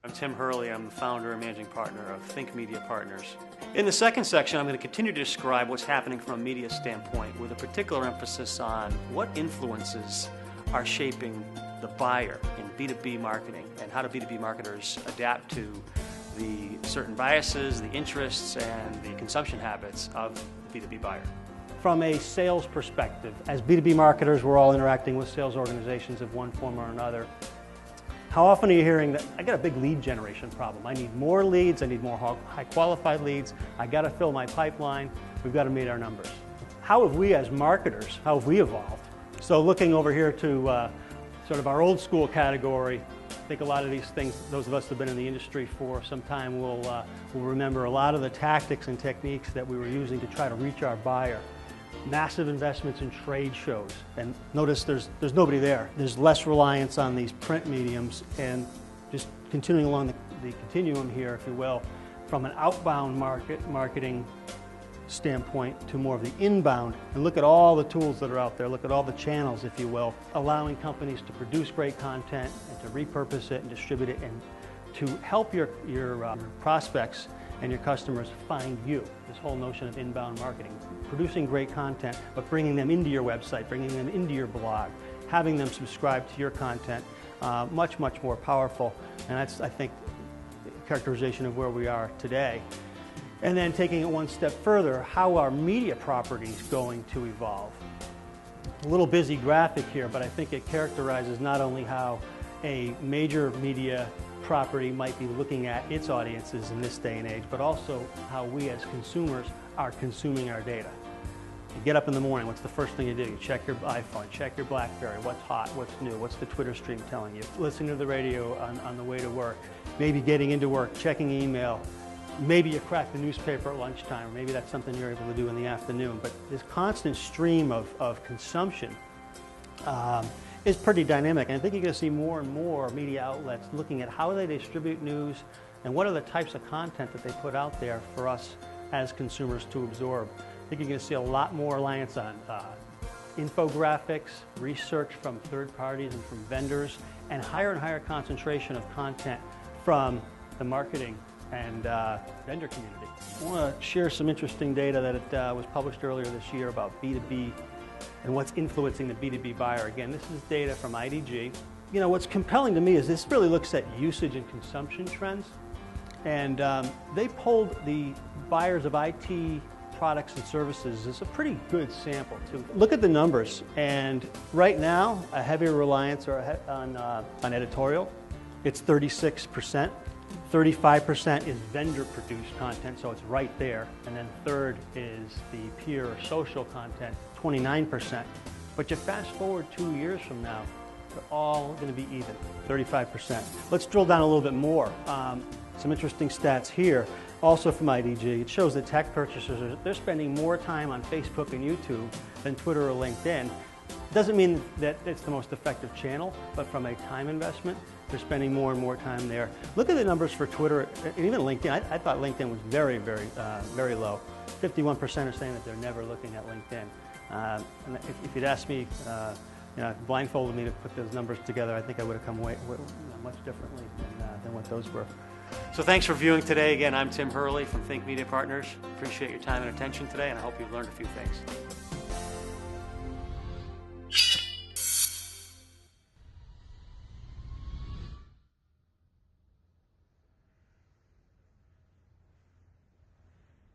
I'm Tim Hurley. I'm the founder and managing partner of Think Media Partners. In the second section, I'm going to continue to describe what's happening from a media standpoint with a particular emphasis on what influences are shaping the buyer in B2B marketing and how do B2B marketers adapt to the certain biases, the interests, and the consumption habits of the B2B buyer. From a sales perspective, as B2B marketers, we're all interacting with sales organizations of one form or another. How often are you hearing that, I got a big lead generation problem. I need more leads, I need more high qualified leads, I got to fill my pipeline, we've got to meet our numbers. How have we as marketers, how have we evolved? So looking over here to sort of our old school category, I think a lot of these things, those of us that have been in the industry for some time will remember a lot of the tactics and techniques that we were using to try to reach our buyer. Massive investments in trade shows, and notice there's nobody there. There's less reliance on these print mediums, and just continuing along the continuum here, if you will, from an outbound marketing standpoint to more of the inbound, and look at all the tools that are out there, look at all the channels, if you will, allowing companies to produce great content and to repurpose it and distribute it and to help your prospects and your customers find you. This whole notion of inbound marketing, producing great content, but bringing them into your website, bringing them into your blog, having them subscribe to your content, much, much more powerful. And that's, I think, a characterization of where we are today. And then taking it one step further, how are media properties going to evolve? A little busy graphic here, but I think it characterizes not only how a major media property might be looking at its audiences in this day and age, but also how we as consumers are consuming our data. You get up in the morning, what's the first thing you do? You check your iPhone, check your BlackBerry, what's hot, what's new, what's the Twitter stream telling you, listening to the radio on the way to work, maybe getting into work, checking email, maybe you crack the newspaper at lunchtime, or maybe that's something you're able to do in the afternoon, but this constant stream of consumption is pretty dynamic, and I think you're going to see more and more media outlets looking at how they distribute news and what are the types of content that they put out there for us as consumers to absorb. I think you're going to see a lot more reliance on infographics, research from third parties and from vendors, and higher concentration of content from the marketing and vendor community. I want to share some interesting data that was published earlier this year about B2B and what's influencing the B2B buyer. Again, this is data from IDG. You know, what's compelling to me is this really looks at usage and consumption trends. And they polled the buyers of IT products and services. It's a pretty good sample too. Look at the numbers, and right now, a heavier reliance on editorial. It's 36%. 35% is vendor-produced content, so it's right there. And then third is the peer or social content, 29%. But you fast forward 2 years from now, they're all going to be even, 35%. Let's drill down a little bit more. Some interesting stats here, also from IDG. It shows that tech purchasers, they're spending more time on Facebook and YouTube than Twitter or LinkedIn. Doesn't mean that it's the most effective channel, but from a time investment, they're spending more and more time there. Look at the numbers for Twitter and even LinkedIn. I thought LinkedIn was very low. 51% are saying that they're never looking at LinkedIn. And if you'd asked me, blindfolded me to put those numbers together, I think I would have come much differently than what those were. So thanks for viewing today. Again, I'm Tim Hurley from Think Media Partners. Appreciate your time and attention today, and I hope you've learned a few things.